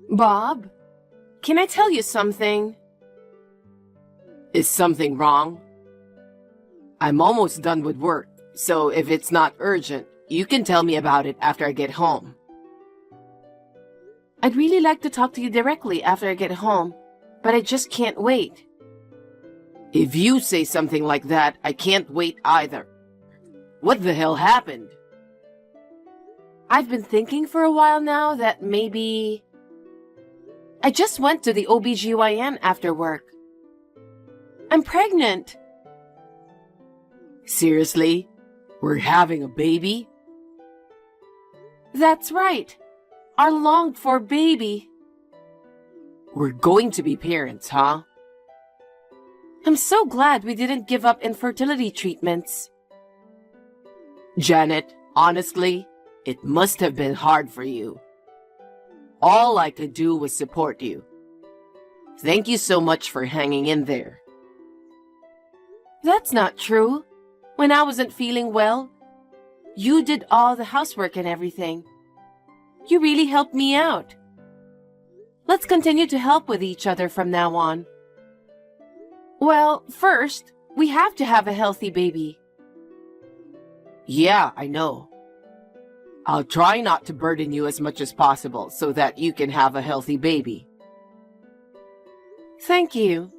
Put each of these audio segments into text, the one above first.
Bob, can I tell you something? Is something wrong? I'm almost done with work, so if it's not urgent, you can tell me about it after I get home. I'd really like to talk to you directly after I get home, but I just can't wait. If you say something like that, I can't wait either. What the hell happened? I've been thinking for a while now that maybe... I just went to the OBGYN after work. I'm pregnant. Seriously? We're having a baby? That's right. Our longed-for baby. We're going to be parents, huh? I'm so glad we didn't give up infertility treatments. Janet, honestly, it must have been hard for you. All I could do was support you. Thank you so much for hanging in there. That's not true. When I wasn't feeling well, you did all the housework and everything. You really helped me out. Let's continue to help with each other from now on. Well, first, we have to have a healthy baby. Yeah, I know. I'll try not to burden you as much as possible so that you can have a healthy baby. Thank you.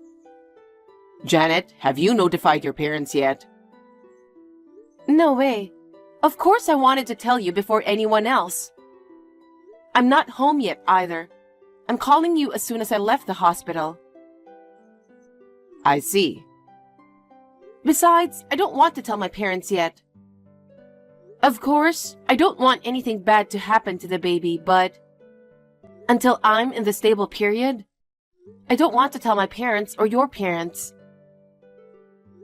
Janet, have you notified your parents yet? No way. Of course I wanted to tell you before anyone else. I'm not home yet either. I'm calling you as soon as I left the hospital. I see. Besides, I don't want to tell my parents yet. Of course, I don't want anything bad to happen to the baby, but until I'm in the stable period, I don't want to tell my parents or your parents.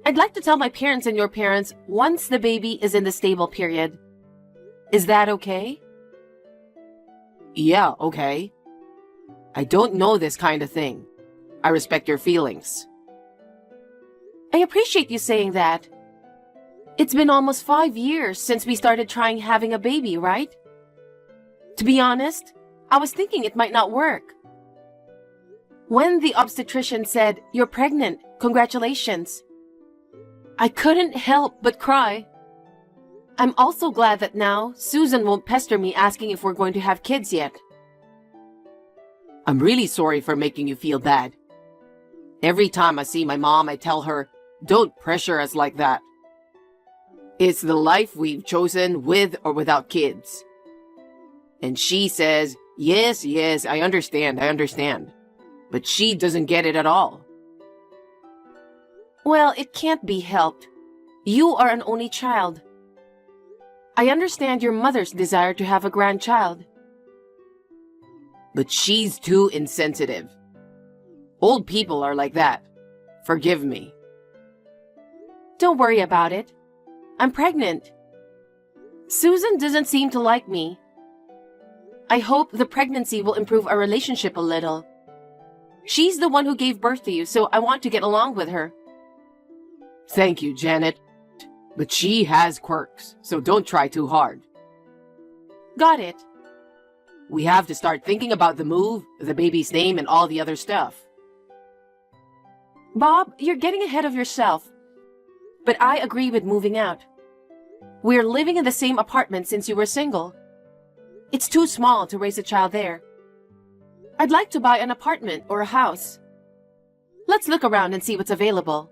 I'd like to tell my parents and your parents once the baby is in the stable period. Is that okay? Yeah, okay. I don't know this kind of thing. I respect your feelings. I appreciate you saying that. It's been almost 5 years since we started trying having a baby, right? To be honest, I was thinking it might not work. When the obstetrician said, "You're pregnant, congratulations," I couldn't help but cry. I'm also glad that now Susan won't pester me asking if we're going to have kids yet. I'm really sorry for making you feel bad. Every time I see my mom, I tell her, don't pressure us like that. It's the life we've chosen with or without kids. And she says, yes, I understand. But she doesn't get it at all. Well, it can't be helped. You are an only child. I understand your mother's desire to have a grandchild. But she's too insensitive. Old people are like that. Forgive me. Don't worry about it. I'm pregnant. Susan doesn't seem to like me. I hope the pregnancy will improve our relationship a little. She's the one who gave birth to you, so I want to get along with her. Thank you, Janet. But she has quirks, so don't try too hard. Got it. We have to start thinking about the move, the baby's name, and all the other stuff. Bob, you're getting ahead of yourself. But I agree with moving out. We're living in the same apartment since you were single. It's too small to raise a child there. I'd like to buy an apartment or a house. Let's look around and see what's available.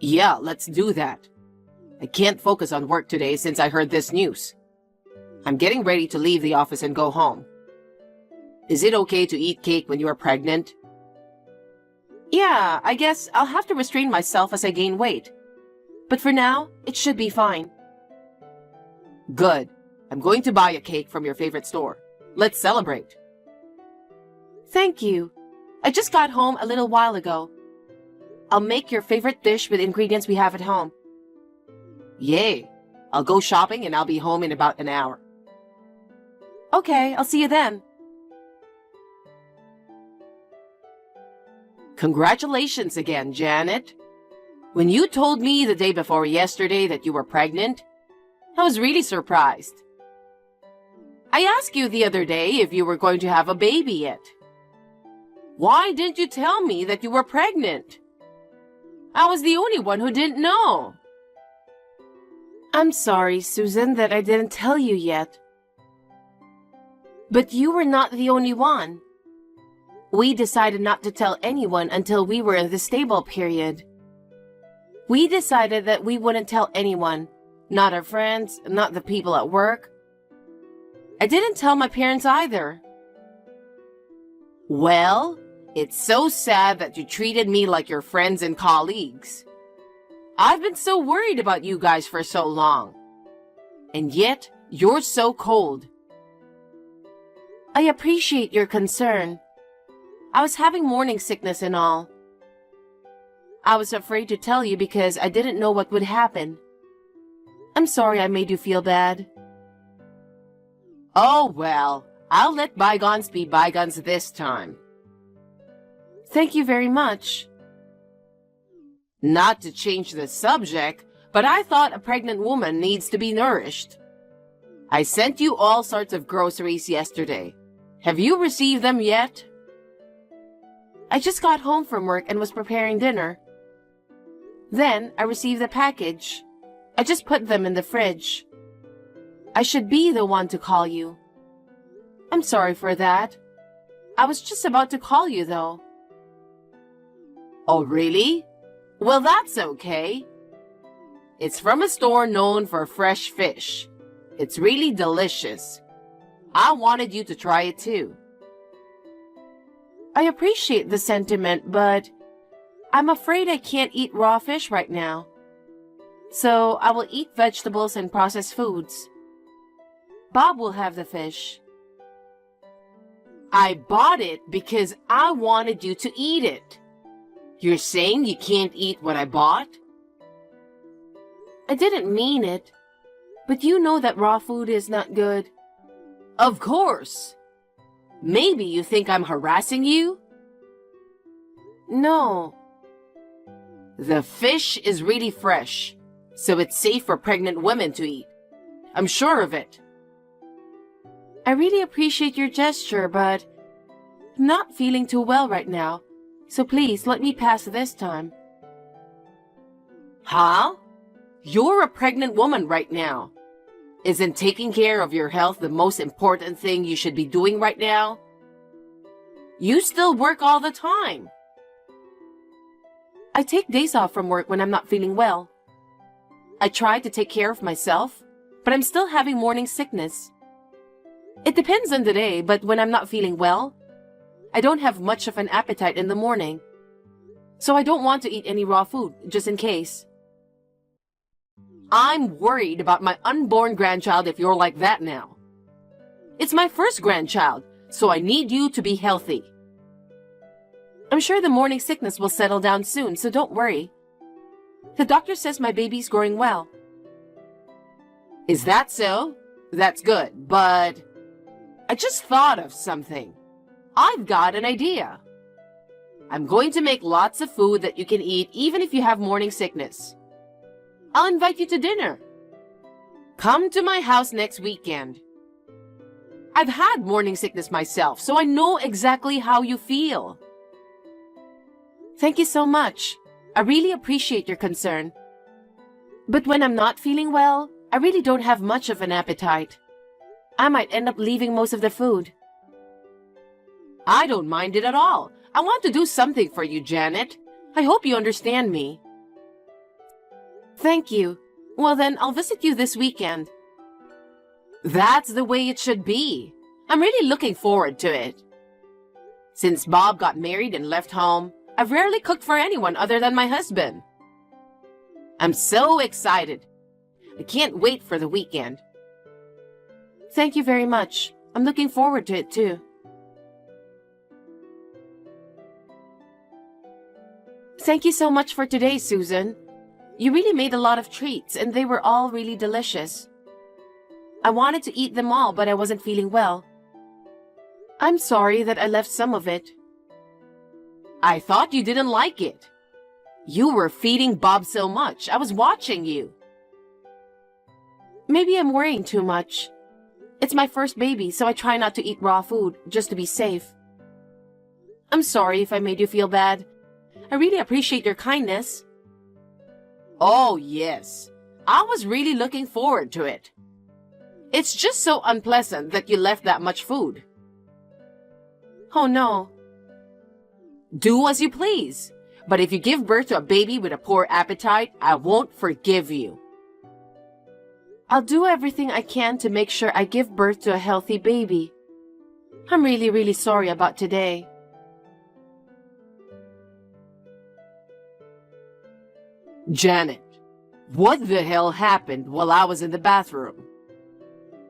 Yeah, let's do that. I can't focus on work today since I heard this news. I'm getting ready to leave the office and go home. Is it okay to eat cake when you are pregnant? Yeah, I guess I'll have to restrain myself as I gain weight. But for now, it should be fine. Good. I'm going to buy a cake from your favorite store. Let's celebrate. Thank you. I just got home a little while ago. I'll make your favorite dish with ingredients we have at home. Yay. I'll go shopping and I'll be home in about an hour. Okay, I'll see you then. Congratulations again, Janet. When you told me the day before yesterday that you were pregnant, I was really surprised. I asked you the other day if you were going to have a baby yet. Why didn't you tell me that you were pregnant? I was the only one who didn't know. I'm sorry, Susan, that I didn't tell you yet. But you were not the only one. We decided not to tell anyone until we were in the stable period. We decided that we wouldn't tell anyone, not our friends, not the people at work. I didn't tell my parents either. Well, it's so sad that you treated me like your friends and colleagues. I've been so worried about you guys for so long. And yet, you're so cold. I appreciate your concern. I was having morning sickness and all. I was afraid to tell you because I didn't know what would happen. I'm sorry I made you feel bad. Oh, well, I'll let bygones be bygones this time. Thank you very much. Not to change the subject, but I thought a pregnant woman needs to be nourished. I sent you all sorts of groceries yesterday. Have you received them yet? I just got home from work and was preparing dinner. Then I received the package. I just put them in the fridge. I should be the one to call you. I'm sorry for that. I was just about to call you though. Oh, really? Well, that's okay. It's from a store known for fresh fish. It's really delicious. I wanted you to try it too. I appreciate the sentiment, but I'm afraid I can't eat raw fish right now. So I will eat vegetables and processed foods. Bob will have the fish. I bought it because I wanted you to eat it. You're saying you can't eat what I bought? I didn't mean it, but you know that raw food is not good. Of course. Maybe you think I'm harassing you? No. The fish is really fresh, so it's safe for pregnant women to eat. I'm sure of it. I really appreciate your gesture, but I'm not feeling too well right now, so please let me pass this time. Huh? You're a pregnant woman right now. Isn't taking care of your health the most important thing you should be doing right now? You still work all the time. I take days off from work when I'm not feeling well. I try to take care of myself, but I'm still having morning sickness. It depends on the day, but when I'm not feeling well, I don't have much of an appetite in the morning. So I don't want to eat any raw food, just in case. I'm worried about my unborn grandchild if you're like that now. It's my first grandchild, so I need you to be healthy. I'm sure the morning sickness will settle down soon, so don't worry. The doctor says my baby's growing well. Is that so? That's good, but I just thought of something. I've got an idea. I'm going to make lots of food that you can eat even if you have morning sickness. I'll invite you to dinner. Come to my house next weekend. I've had morning sickness myself, so I know exactly how you feel. Thank you so much. I really appreciate your concern. But when I'm not feeling well, I really don't have much of an appetite. I might end up leaving most of the food. I don't mind it at all. I want to do something for you, Janet. I hope you understand me. Thank you. Well then, I'll visit you this weekend. That's the way it should be. I'm really looking forward to it. Since Bob got married and left home, I've rarely cooked for anyone other than my husband. I'm so excited. I can't wait for the weekend. Thank you very much. I'm looking forward to it too. Thank you so much for today, Susan. You really made a lot of treats, and they were all really delicious. I wanted to eat them all, but I wasn't feeling well. I'm sorry that I left some of it. I thought you didn't like it. You were feeding Bob so much. I was watching you. Maybe I'm worrying too much. It's my first baby, so I try not to eat raw food, just to be safe. I'm sorry if I made you feel bad. I really appreciate your kindness. Oh, yes. I was really looking forward to it. It's just so unpleasant that you left that much food. Oh no. Do as you please. But if you give birth to a baby with a poor appetite, I won't forgive you. I'll do everything I can to make sure I give birth to a healthy baby. I'm really, really sorry about today. Janet, what the hell happened while I was in the bathroom?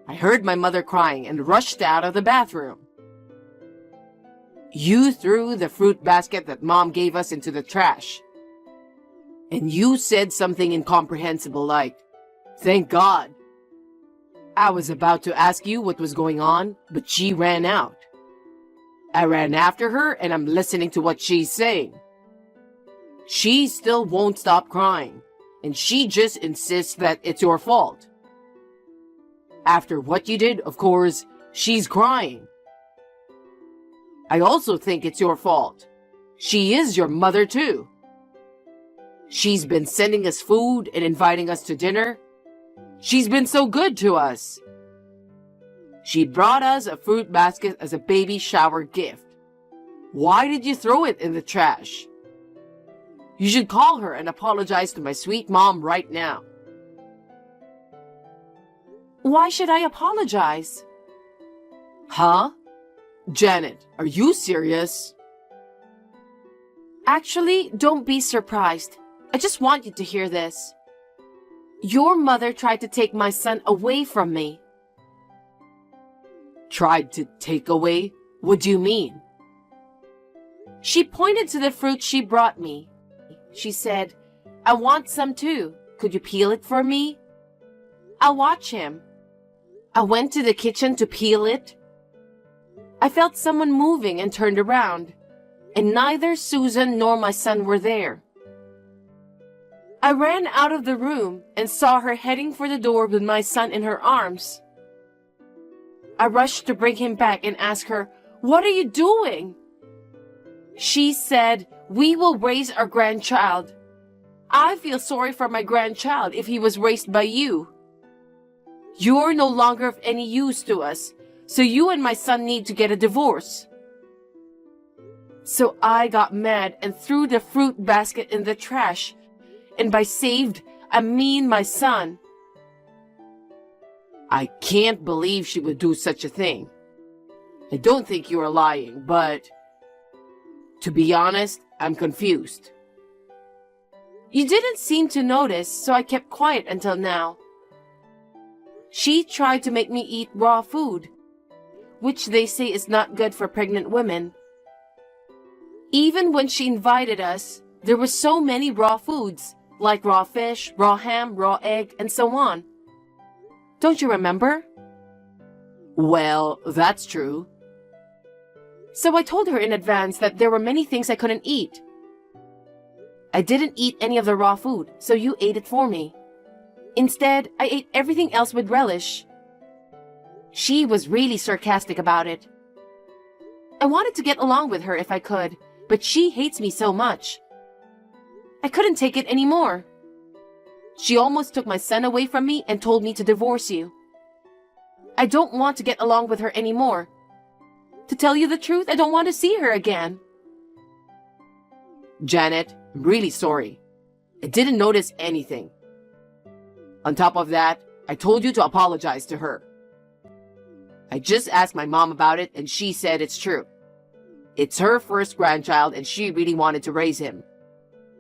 I heard my mother crying and rushed out of the bathroom. You threw the fruit basket that Mom gave us into the trash. And you said something incomprehensible like, "Thank God." I was about to ask you what was going on, but she ran out. I ran after her and I'm listening to what she's saying. She still won't stop crying, and she just insists that it's your fault. After what you did, of course, she's crying. I also think it's your fault. She is your mother too. She's been sending us food and inviting us to dinner. She's been so good to us. She brought us a fruit basket as a baby shower gift. Why did you throw it in the trash? You should call her and apologize to my sweet mom right now. Why should I apologize? Huh? Janet, are you serious? Actually, don't be surprised. I just want you to hear this. Your mother tried to take my son away from me. Tried to take away? What do you mean? She pointed to the fruit she brought me. She said, "I want some too. Could you peel it for me?" I'll watch him. I went to the kitchen to peel it. I felt someone moving and turned around, and neither Susan nor my son were there. I ran out of the room and saw her heading for the door with my son in her arms. I rushed to bring him back and ask her, "What are you doing?" She said, "We will raise our grandchild. I feel sorry for my grandchild if he was raised by you. You're no longer of any use to us, so you and my son need to get a divorce." So I got mad and threw the fruit basket in the trash. And by saved, I mean my son. I can't believe she would do such a thing. I don't think you are lying, but to be honest, I'm confused. You didn't seem to notice, so I kept quiet until now. She tried to make me eat raw food, which they say is not good for pregnant women. Even when she invited us, there were so many raw foods, like raw fish, raw ham, raw egg, and so on. Don't you remember? Well, that's true. So I told her in advance that there were many things I couldn't eat. I didn't eat any of the raw food, so you ate it for me. Instead, I ate everything else with relish. She was really sarcastic about it. I wanted to get along with her if I could, but she hates me so much. I couldn't take it anymore. She almost took my son away from me and told me to divorce you. I don't want to get along with her anymore. To tell you the truth, I don't want to see her again. Janet, I'm really sorry. I didn't notice anything. On top of that, I told you to apologize to her. I just asked my mom about it and she said it's true. It's her first grandchild and she really wanted to raise him.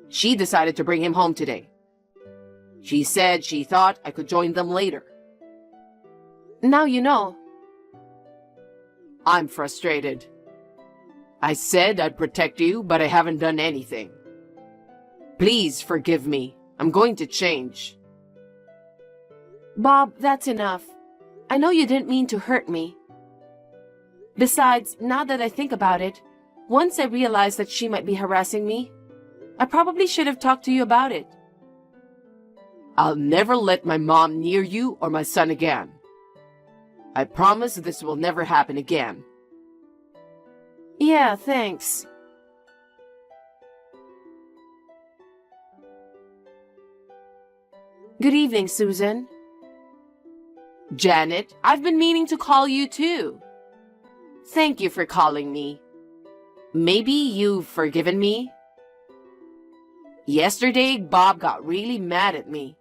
She decided to bring him home today. She said she thought I could join them later. Now you know. I'm frustrated. I said I'd protect you, but I haven't done anything. Please forgive me. I'm going to change. Bob, that's enough. I know you didn't mean to hurt me. Besides, now that I think about it, once I realized that she might be harassing me, I probably should have talked to you about it. I'll never let my mom near you or my son again. I promise this will never happen again. Yeah, thanks. Good evening, Susan. Janet, I've been meaning to call you too. Thank you for calling me. Maybe you've forgiven me? Yesterday, Bob got really mad at me.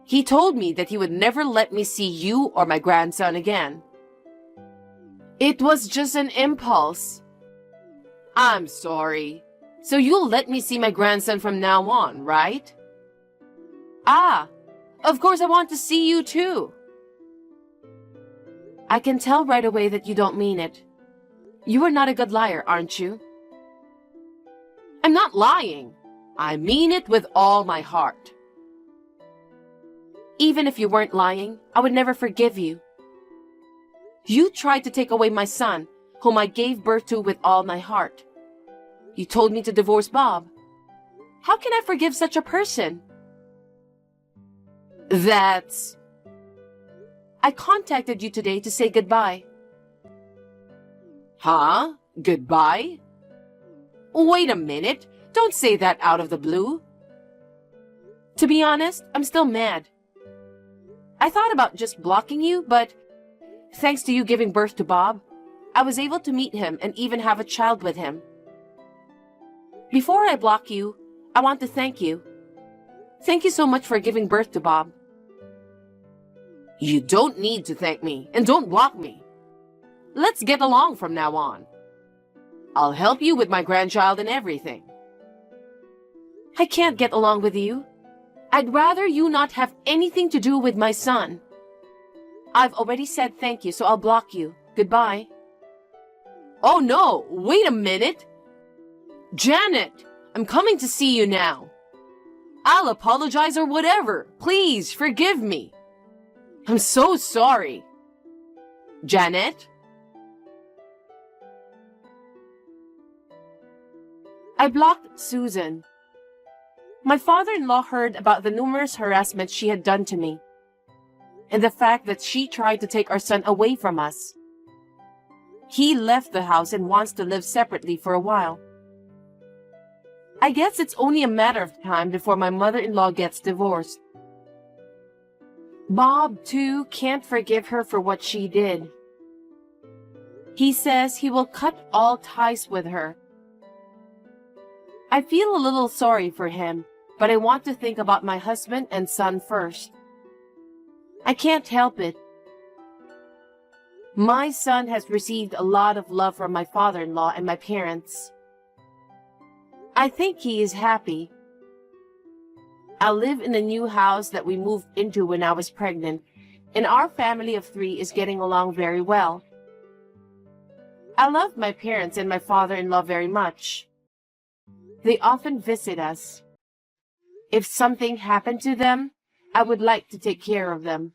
He told me that he would never let me see you or my grandson again. It was just an impulse. I'm sorry. So you'll let me see my grandson from now on, right? Ah, of course I want to see you too. I can tell right away that you don't mean it. You are not a good liar, aren't you? I'm not lying. I mean it with all my heart. Even if you weren't lying, I would never forgive you. You tried to take away my son, whom I gave birth to with all my heart. You told me to divorce Bob. How can I forgive such a person? That's... I contacted you today to say goodbye. Huh? Goodbye? Wait a minute. Don't say that out of the blue. To be honest, I'm still mad. I thought about just blocking you, but thanks to you giving birth to Bob, I was able to meet him and even have a child with him. Before I block you, I want to thank you. Thank you so much for giving birth to Bob. You don't need to thank me, and don't block me. Let's get along from now on. I'll help you with my grandchild and everything. I can't get along with you. I'd rather you not have anything to do with my son. I've already said thank you, so I'll block you. Goodbye. Oh no, wait a minute. Janet, I'm coming to see you now. I'll apologize or whatever. Please forgive me. I'm so sorry. Janet? I blocked Susan. My father-in-law heard about the numerous harassments she had done to me, and the fact that she tried to take our son away from us. He left the house and wants to live separately for a while. I guess it's only a matter of time before my mother-in-law gets divorced. Bob, too, can't forgive her for what she did. He says he will cut all ties with her. I feel a little sorry for him, but I want to think about my husband and son first. I can't help it. My son has received a lot of love from my father-in-law and my parents. I think he is happy. I live in a new house that we moved into when I was pregnant, and our family of 3 is getting along very well. I love my parents and my father-in-law very much. They often visit us. If something happened to them, I would like to take care of them.